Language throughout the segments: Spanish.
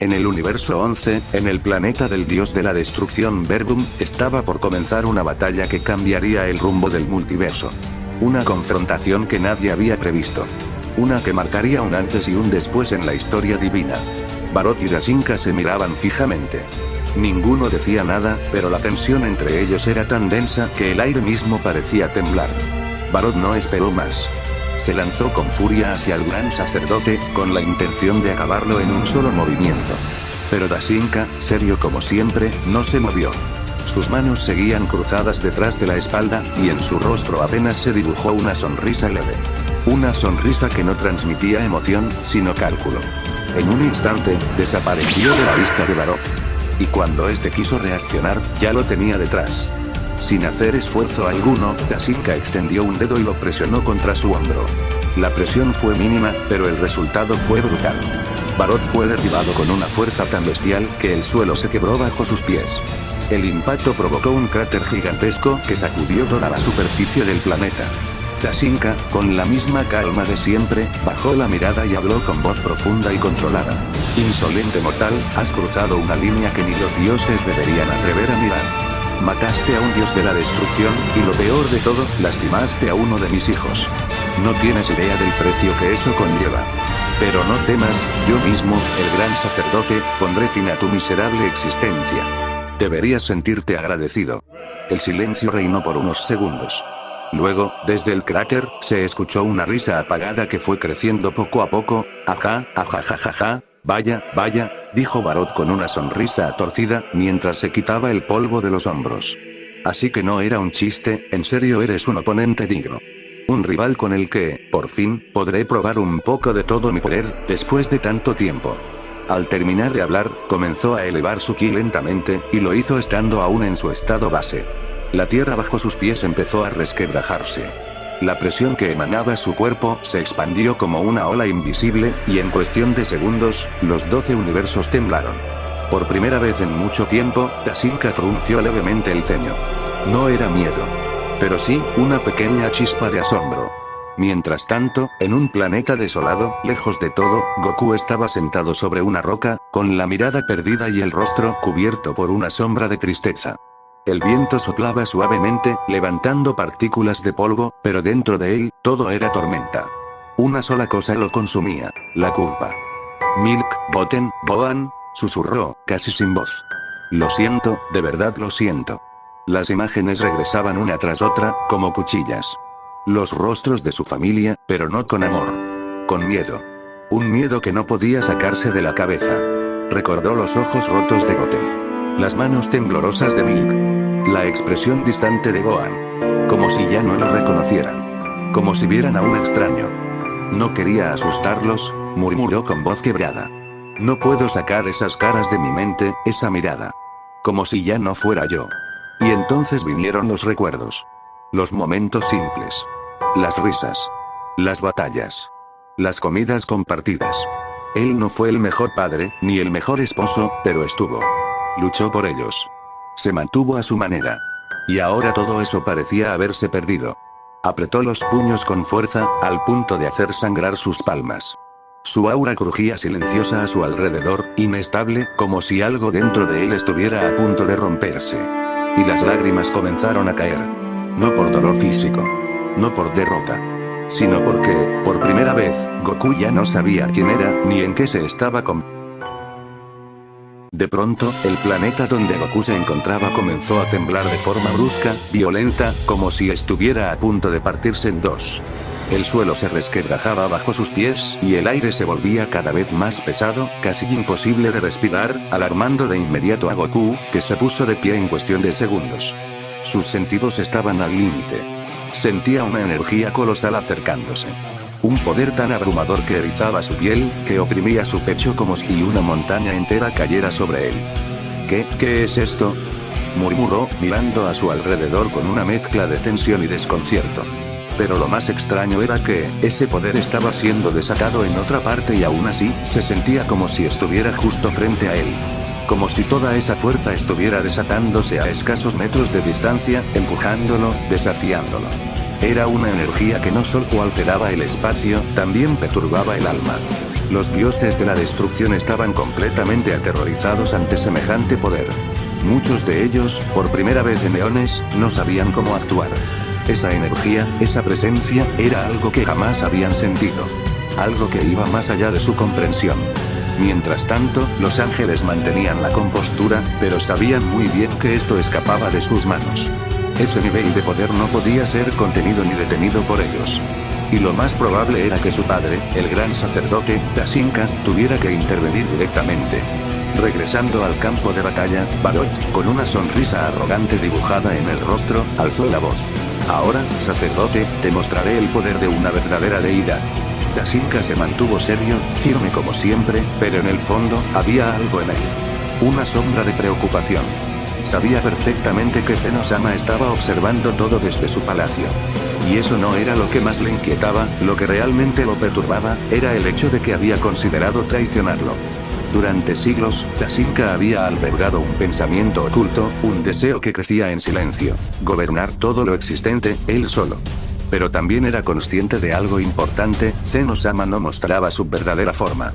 En el universo 11, en el planeta del dios de la destrucción Verdum, estaba por comenzar una batalla que cambiaría el rumbo del multiverso. Una confrontación que nadie había previsto. Una que marcaría un antes y un después en la historia divina. Barot y Dasinka se miraban fijamente. Ninguno decía nada, pero la tensión entre ellos era tan densa que el aire mismo parecía temblar. Barot no esperó más. Se lanzó con furia hacia el gran sacerdote, con la intención de acabarlo en un solo movimiento. Pero Dasinka, serio como siempre, no se movió. Sus manos seguían cruzadas detrás de la espalda, y en su rostro apenas se dibujó una sonrisa leve. Una sonrisa que no transmitía emoción, sino cálculo. En un instante, desapareció de la vista de Barot. Y cuando este quiso reaccionar, ya lo tenía detrás. Sin hacer esfuerzo alguno, Dasinka extendió un dedo y lo presionó contra su hombro. La presión fue mínima, pero el resultado fue brutal. Barot fue derribado con una fuerza tan bestial que el suelo se quebró bajo sus pies. El impacto provocó un cráter gigantesco que sacudió toda la superficie del planeta. Dasinka, con la misma calma de siempre, bajó la mirada y habló con voz profunda y controlada. Insolente mortal, has cruzado una línea que ni los dioses deberían atrever a mirar. Mataste a un dios de la destrucción, y lo peor de todo, lastimaste a uno de mis hijos. No tienes idea del precio que eso conlleva. Pero no temas, yo mismo, el gran sacerdote, pondré fin a tu miserable existencia. Deberías sentirte agradecido. El silencio reinó por unos segundos. Luego, desde el cráter, se escuchó una risa apagada que fue creciendo poco a poco. Ajá, ajajajaja. Vaya, vaya, dijo Barot con una sonrisa torcida, mientras se quitaba el polvo de los hombros. Así que no era un chiste, en serio eres un oponente digno. Un rival con el que, por fin, podré probar un poco de todo mi poder, después de tanto tiempo. Al terminar de hablar, comenzó a elevar su ki lentamente, y lo hizo estando aún en su estado base. La tierra bajo sus pies empezó a resquebrajarse. La presión que emanaba su cuerpo se expandió como una ola invisible, y en cuestión de segundos, los 12 universos temblaron. Por primera vez en mucho tiempo, Dasinka frunció levemente el ceño. No era miedo. Pero sí, una pequeña chispa de asombro. Mientras tanto, en un planeta desolado, lejos de todo, Goku estaba sentado sobre una roca, con la mirada perdida y el rostro cubierto por una sombra de tristeza. El viento soplaba suavemente, levantando partículas de polvo, pero dentro de él, todo era tormenta. Una sola cosa lo consumía: la culpa. Milk, Goten, Gohan, susurró, casi sin voz. Lo siento, de verdad lo siento. Las imágenes regresaban una tras otra, como cuchillas. Los rostros de su familia, pero no con amor. Con miedo. Un miedo que no podía sacarse de la cabeza. Recordó los ojos rotos de Goten. Las manos temblorosas de Milk. La expresión distante de Gohan. Como si ya no lo reconocieran. Como si vieran a un extraño. No quería asustarlos, murmuró con voz quebrada. No puedo sacar esas caras de mi mente, esa mirada. Como si ya no fuera yo. Y entonces vinieron los recuerdos. Los momentos simples. Las risas. Las batallas. Las comidas compartidas. Él no fue el mejor padre, ni el mejor esposo, pero estuvo. Luchó por ellos. Se mantuvo a su manera. Y ahora todo eso parecía haberse perdido. Apretó los puños con fuerza, al punto de hacer sangrar sus palmas. Su aura crujía silenciosa a su alrededor, inestable, como si algo dentro de él estuviera a punto de romperse. Y las lágrimas comenzaron a caer. No por dolor físico. No por derrota. Sino porque, por primera vez, Goku ya no sabía quién era, ni en qué se estaba convirtiendo. De pronto, el planeta donde Goku se encontraba comenzó a temblar de forma brusca, violenta, como si estuviera a punto de partirse en dos. El suelo se resquebrajaba bajo sus pies, y el aire se volvía cada vez más pesado, casi imposible de respirar, alarmando de inmediato a Goku, que se puso de pie en cuestión de segundos. Sus sentidos estaban al límite. Sentía una energía colosal acercándose. Un poder tan abrumador que erizaba su piel, que oprimía su pecho como si una montaña entera cayera sobre él. ¿Qué es esto?, murmuró, mirando a su alrededor con una mezcla de tensión y desconcierto. Pero lo más extraño era que, ese poder estaba siendo desatado en otra parte y aún así, se sentía como si estuviera justo frente a él. Como si toda esa fuerza estuviera desatándose a escasos metros de distancia, empujándolo, desafiándolo. Era una energía que no solo alteraba el espacio, también perturbaba el alma. Los dioses de la destrucción estaban completamente aterrorizados ante semejante poder. Muchos de ellos, por primera vez en eones, no sabían cómo actuar. Esa energía, esa presencia, era algo que jamás habían sentido. Algo que iba más allá de su comprensión. Mientras tanto, los ángeles mantenían la compostura, pero sabían muy bien que esto escapaba de sus manos. Ese nivel de poder no podía ser contenido ni detenido por ellos. Y lo más probable era que su padre, el gran sacerdote, Tasinka, tuviera que intervenir directamente. Regresando al campo de batalla, Barot, con una sonrisa arrogante dibujada en el rostro, alzó la voz. Ahora, sacerdote, te mostraré el poder de una verdadera deidad. Tasinka se mantuvo serio, firme como siempre, pero en el fondo, había algo en él. Una sombra de preocupación. Sabía perfectamente que Zeno-sama estaba observando todo desde su palacio. Y eso no era lo que más le inquietaba, lo que realmente lo perturbaba, era el hecho de que había considerado traicionarlo. Durante siglos, Tasinka había albergado un pensamiento oculto, un deseo que crecía en silencio, gobernar todo lo existente, él solo. Pero también era consciente de algo importante, Zeno-sama no mostraba su verdadera forma.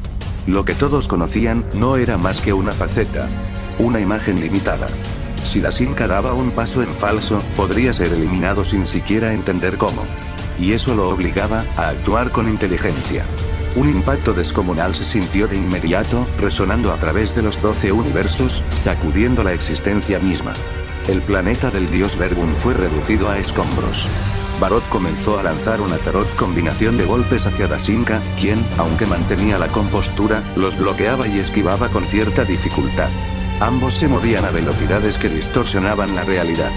Lo que todos conocían, no era más que una faceta. Una imagen limitada. Si Tasinka daba un paso en falso, podría ser eliminado sin siquiera entender cómo. Y eso lo obligaba a actuar con inteligencia. Un impacto descomunal se sintió de inmediato, resonando a través de los 12 universos, sacudiendo la existencia misma. El planeta del dios Verbum fue reducido a escombros. Barot comenzó a lanzar una feroz combinación de golpes hacia Tasinka, quien, aunque mantenía la compostura, los bloqueaba y esquivaba con cierta dificultad. Ambos se movían a velocidades que distorsionaban la realidad.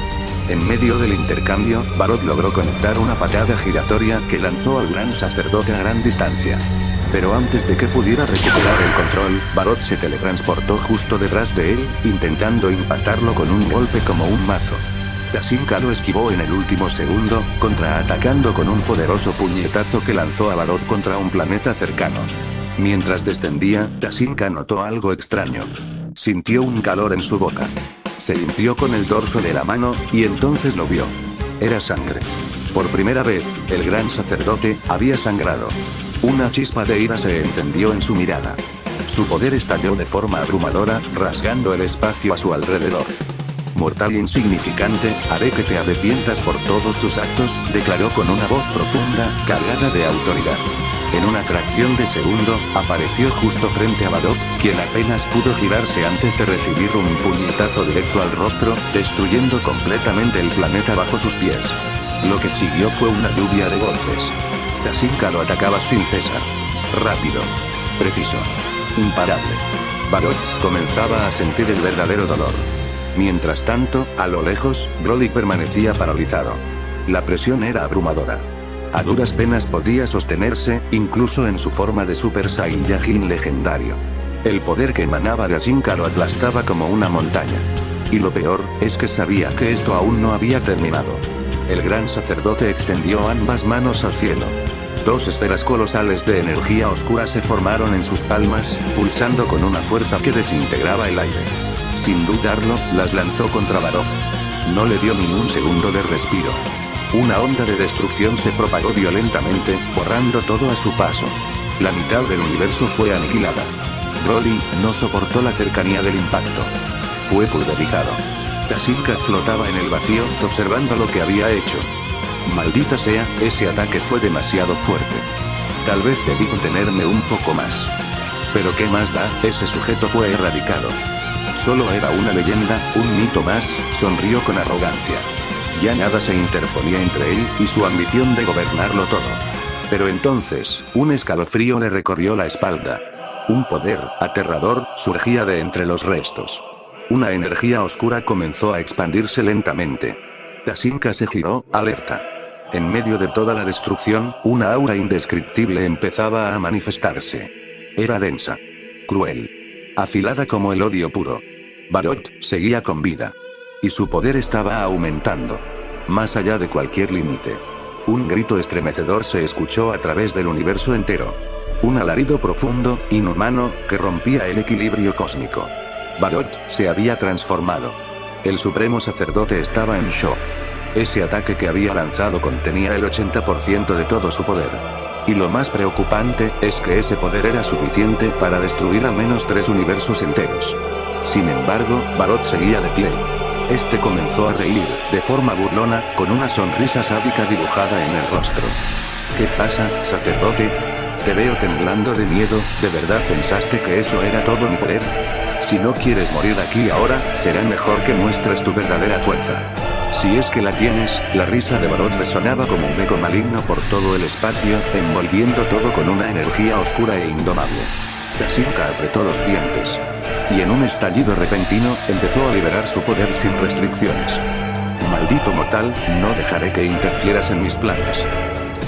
En medio del intercambio, Barot logró conectar una patada giratoria que lanzó al gran sacerdote a gran distancia. Pero antes de que pudiera recuperar el control, Barot se teletransportó justo detrás de él, intentando impactarlo con un golpe como un mazo. Tasinka lo esquivó en el último segundo, contraatacando con un poderoso puñetazo que lanzó a Barot contra un planeta cercano. Mientras descendía, Tasinka notó algo extraño. Sintió un calor en su boca. Se limpió con el dorso de la mano, y entonces lo vio. Era sangre. Por primera vez, el gran sacerdote había sangrado. Una chispa de ira se encendió en su mirada. Su poder estalló de forma abrumadora, rasgando el espacio a su alrededor. Mortal e insignificante, haré que te arrepientas por todos tus actos, declaró con una voz profunda, cargada de autoridad. En una fracción de segundo, apareció justo frente a Barot, quien apenas pudo girarse antes de recibir un puñetazo directo al rostro, destruyendo completamente el planeta bajo sus pies. Lo que siguió fue una lluvia de golpes. Tasinka lo atacaba sin cesar. Rápido. Preciso. Imparable. Barot comenzaba a sentir el verdadero dolor. Mientras tanto, a lo lejos, Broly permanecía paralizado. La presión era abrumadora. A duras penas podía sostenerse, incluso en su forma de Super Saiyajin legendario. El poder que emanaba de Tasinka lo aplastaba como una montaña. Y lo peor, es que sabía que esto aún no había terminado. El gran sacerdote extendió ambas manos al cielo. Dos esferas colosales de energía oscura se formaron en sus palmas, pulsando con una fuerza que desintegraba el aire. Sin dudarlo, las lanzó contra Barot. No le dio ni un segundo de respiro. Una onda de destrucción se propagó violentamente, borrando todo a su paso. La mitad del universo fue aniquilada. Broly no soportó la cercanía del impacto. Fue pulverizado. Tasinka flotaba en el vacío, observando lo que había hecho. Maldita sea, ese ataque fue demasiado fuerte. Tal vez debí contenerme un poco más. Pero qué más da, ese sujeto fue erradicado. Solo era una leyenda, un mito más, sonrió con arrogancia. Ya nada se interponía entre él y su ambición de gobernarlo todo. Pero entonces, un escalofrío le recorrió la espalda. Un poder aterrador surgía de entre los restos. Una energía oscura comenzó a expandirse lentamente. Tasinka se giró, alerta. En medio de toda la destrucción, una aura indescriptible empezaba a manifestarse. Era densa. Cruel. Afilada como el odio puro. Barot seguía con vida. Y su poder estaba aumentando. Más allá de cualquier límite. Un grito estremecedor se escuchó a través del universo entero. Un alarido profundo, inhumano, que rompía el equilibrio cósmico. Barot se había transformado. El supremo sacerdote estaba en shock. Ese ataque que había lanzado contenía el 80% de todo su poder. Y lo más preocupante, es que ese poder era suficiente para destruir al menos 3 universos enteros. Sin embargo, Barot seguía de pie. Este comenzó a reír, de forma burlona, con una sonrisa sádica dibujada en el rostro. ¿Qué pasa, sacerdote? Te veo temblando de miedo, ¿de verdad pensaste que eso era todo mi poder? Si no quieres morir aquí ahora, será mejor que muestres tu verdadera fuerza. Si es que la tienes. La risa de Barot resonaba como un eco maligno por todo el espacio, envolviendo todo con una energía oscura e indomable. Dasinka apretó los dientes. Y en un estallido repentino, empezó a liberar su poder sin restricciones. Maldito mortal, no dejaré que interfieras en mis planes.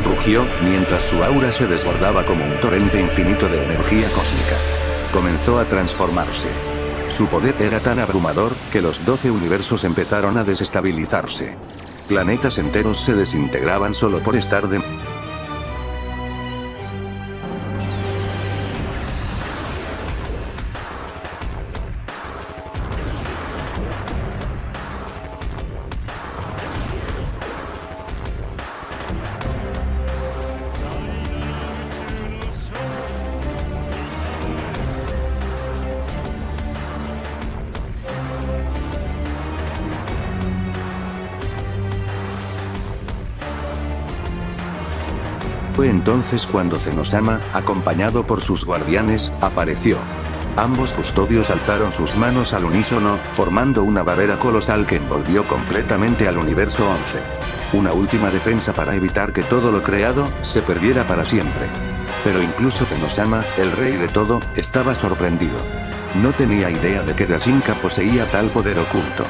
Rugió, mientras su aura se desbordaba como un torrente infinito de energía cósmica. Comenzó a transformarse. Su poder era tan abrumador, que los 12 universos empezaron a desestabilizarse. Planetas enteros se desintegraban solo por estar de... Fue entonces cuando Zenosama, acompañado por sus guardianes, apareció. Ambos custodios alzaron sus manos al unísono, formando una barrera colosal que envolvió completamente al universo 11. Una última defensa para evitar que todo lo creado, se perdiera para siempre. Pero incluso Zenosama, el rey de todo, estaba sorprendido. No tenía idea de que Dasinka poseía tal poder oculto.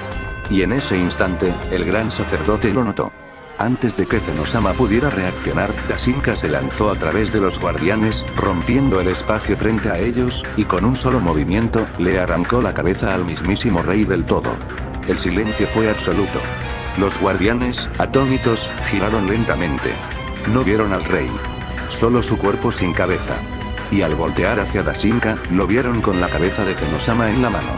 Y en ese instante, el gran sacerdote lo notó. Antes de que Zenosama pudiera reaccionar, Dasinka se lanzó a través de los guardianes, rompiendo el espacio frente a ellos, y con un solo movimiento, le arrancó la cabeza al mismísimo rey del todo. El silencio fue absoluto. Los guardianes, atónitos, giraron lentamente. No vieron al rey. Solo su cuerpo sin cabeza. Y al voltear hacia Dasinka, lo vieron con la cabeza de Zenosama en la mano.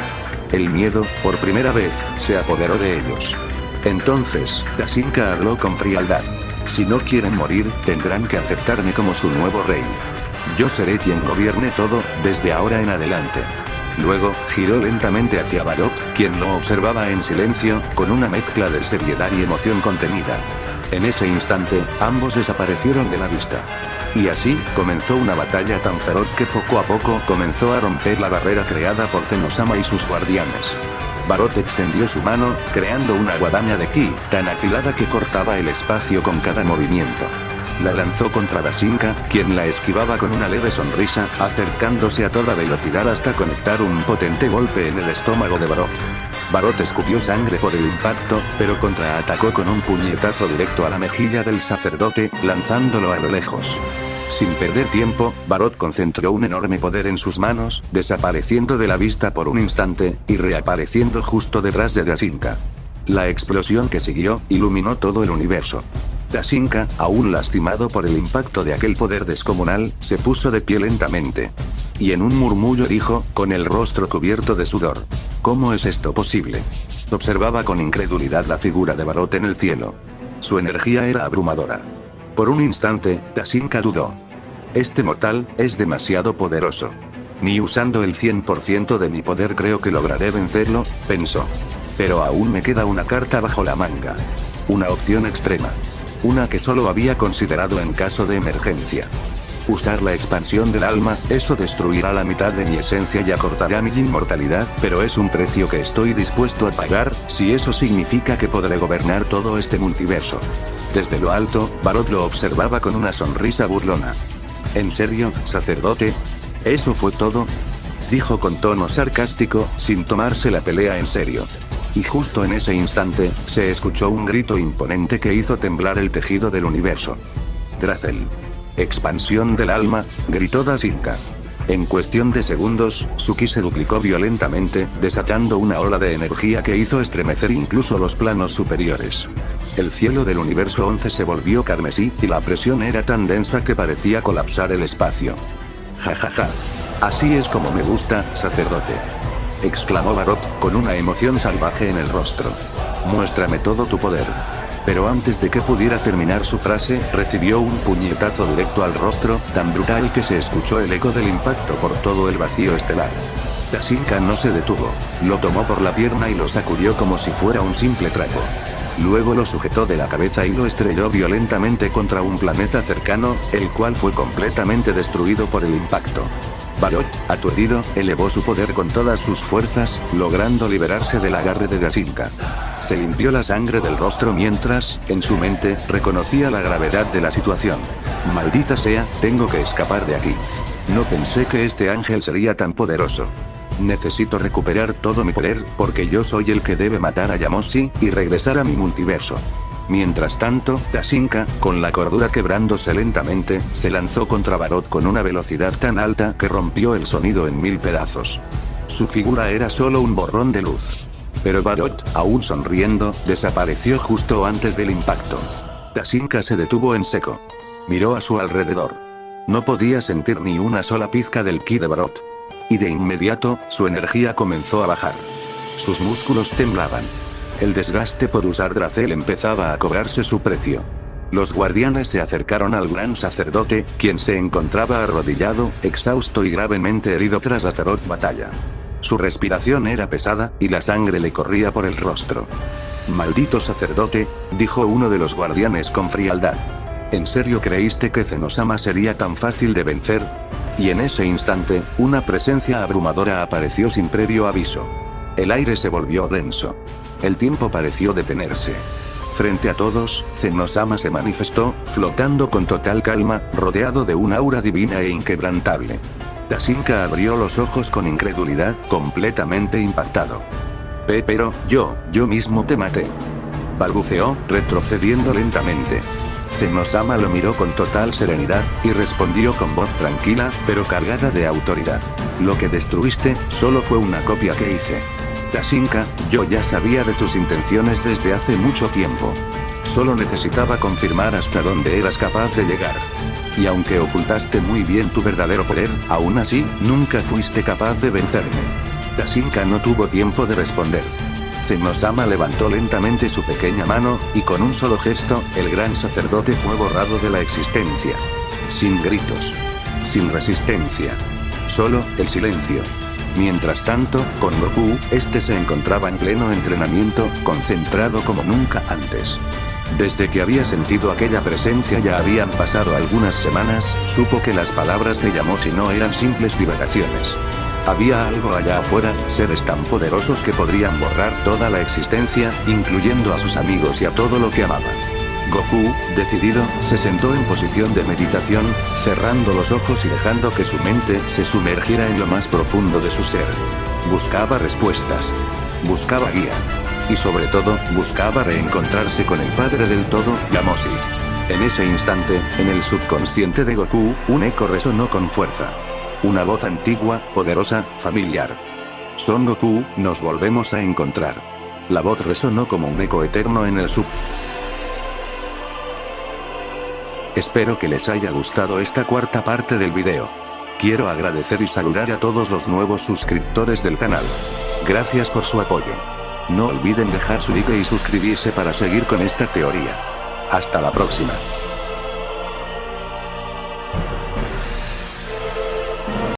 El miedo, por primera vez, se apoderó de ellos. Entonces, Dasinka habló con frialdad. Si no quieren morir, tendrán que aceptarme como su nuevo rey. Yo seré quien gobierne todo, desde ahora en adelante. Luego, giró lentamente hacia Barot, quien lo observaba en silencio, con una mezcla de seriedad y emoción contenida. En ese instante, ambos desaparecieron de la vista. Y así, comenzó una batalla tan feroz que poco a poco comenzó a romper la barrera creada por Zenosama y sus guardianes. Barot extendió su mano, creando una guadaña de ki, tan afilada que cortaba el espacio con cada movimiento. La lanzó contra Dasinka, quien la esquivaba con una leve sonrisa, acercándose a toda velocidad hasta conectar un potente golpe en el estómago de Barot. Barot escupió sangre por el impacto, pero contraatacó con un puñetazo directo a la mejilla del sacerdote, lanzándolo a lo lejos. Sin perder tiempo, Barot concentró un enorme poder en sus manos, desapareciendo de la vista por un instante, y reapareciendo justo detrás de Dasinka. La explosión que siguió, iluminó todo el universo. Dasinka, aún lastimado por el impacto de aquel poder descomunal, se puso de pie lentamente. Y en un murmullo dijo, con el rostro cubierto de sudor: ¿Cómo es esto posible? Observaba con incredulidad la figura de Barot en el cielo. Su energía era abrumadora. Por un instante, Dasinka dudó. Este mortal, es demasiado poderoso. Ni usando el 100% de mi poder creo que lograré vencerlo, pensó. Pero aún me queda una carta bajo la manga. Una opción extrema. Una que solo había considerado en caso de emergencia. Usar la expansión del alma, eso destruirá la mitad de mi esencia y acortará mi inmortalidad, pero es un precio que estoy dispuesto a pagar, si eso significa que podré gobernar todo este multiverso. Desde lo alto, Barot lo observaba con una sonrisa burlona. ¿En serio, sacerdote? ¿Eso fue todo?, dijo con tono sarcástico, sin tomarse la pelea en serio. Y justo en ese instante, se escuchó un grito imponente que hizo temblar el tejido del universo. Drazel. Expansión del alma, gritó Dasinka. En cuestión de segundos, su ki se duplicó violentamente, desatando una ola de energía que hizo estremecer incluso los planos superiores. El cielo del universo 11 se volvió carmesí, y la presión era tan densa que parecía colapsar el espacio. Ja ja ja. Así es como me gusta, sacerdote, exclamó Barot, con una emoción salvaje en el rostro. Muéstrame todo tu poder. Pero antes de que pudiera terminar su frase, recibió un puñetazo directo al rostro, tan brutal que se escuchó el eco del impacto por todo el vacío estelar. Tasinka no se detuvo, lo tomó por la pierna y lo sacudió como si fuera un simple trapo. Luego lo sujetó de la cabeza y lo estrelló violentamente contra un planeta cercano, el cual fue completamente destruido por el impacto. Barot, aturdido, elevó su poder con todas sus fuerzas, logrando liberarse del agarre de Tasinka. Se limpió la sangre del rostro mientras, en su mente, reconocía la gravedad de la situación. Maldita sea, tengo que escapar de aquí. No pensé que este ángel sería tan poderoso. Necesito recuperar todo mi poder, porque yo soy el que debe matar a Yamoshi, y regresar a mi multiverso. Mientras tanto, Tasinka, con la cordura quebrándose lentamente, se lanzó contra Barot con una velocidad tan alta que rompió el sonido en 1000 pedazos. Su figura era solo un borrón de luz. Pero Barot, aún sonriendo, desapareció justo antes del impacto. Tasinka se detuvo en seco. Miró a su alrededor. No podía sentir ni una sola pizca del ki de Barot. Y de inmediato, su energía comenzó a bajar. Sus músculos temblaban. El desgaste por usar Dracel empezaba a cobrarse su precio. Los guardianes se acercaron al gran sacerdote, quien se encontraba arrodillado, exhausto y gravemente herido tras la feroz batalla. Su respiración era pesada, y la sangre le corría por el rostro. «Maldito sacerdote», dijo uno de los guardianes con frialdad. «¿En serio creíste que Zenosama sería tan fácil de vencer?» Y en ese instante, una presencia abrumadora apareció sin previo aviso. El aire se volvió denso. El tiempo pareció detenerse. Frente a todos, Zenosama se manifestó, flotando con total calma, rodeado de un aura divina e inquebrantable. Tasinka abrió los ojos con incredulidad, completamente impactado. Pero, yo mismo te maté. Balbuceó, retrocediendo lentamente. Zenosama lo miró con total serenidad, y respondió con voz tranquila, pero cargada de autoridad. Lo que destruiste, solo fue una copia que hice. Tasinka, yo ya sabía de tus intenciones desde hace mucho tiempo. Solo necesitaba confirmar hasta dónde eras capaz de llegar. Y aunque ocultaste muy bien tu verdadero poder, aún así, nunca fuiste capaz de vencerme. Tasinka no tuvo tiempo de responder. Zenosama levantó lentamente su pequeña mano, y con un solo gesto, el gran sacerdote fue borrado de la existencia. Sin gritos. Sin resistencia. Solo, el silencio. Mientras tanto, con Goku, este se encontraba en pleno entrenamiento, concentrado como nunca antes. Desde que había sentido aquella presencia ya habían pasado algunas semanas, supo que las palabras de Yamoshi no eran simples divagaciones. Había algo allá afuera, seres tan poderosos que podrían borrar toda la existencia, incluyendo a sus amigos y a todo lo que amaban. Goku, decidido, se sentó en posición de meditación, cerrando los ojos y dejando que su mente se sumergiera en lo más profundo de su ser. Buscaba respuestas. Buscaba guía. Y sobre todo, buscaba reencontrarse con el padre del todo, Yamoshi. En ese instante, en el subconsciente de Goku, un eco resonó con fuerza. Una voz antigua, poderosa, familiar. Son Goku, nos volvemos a encontrar. La voz resonó como un eco eterno en el sub. Espero que les haya gustado esta cuarta parte del video. Quiero agradecer y saludar a todos los nuevos suscriptores del canal. Gracias por su apoyo. No olviden dejar su like y suscribirse para seguir con esta teoría. Hasta la próxima.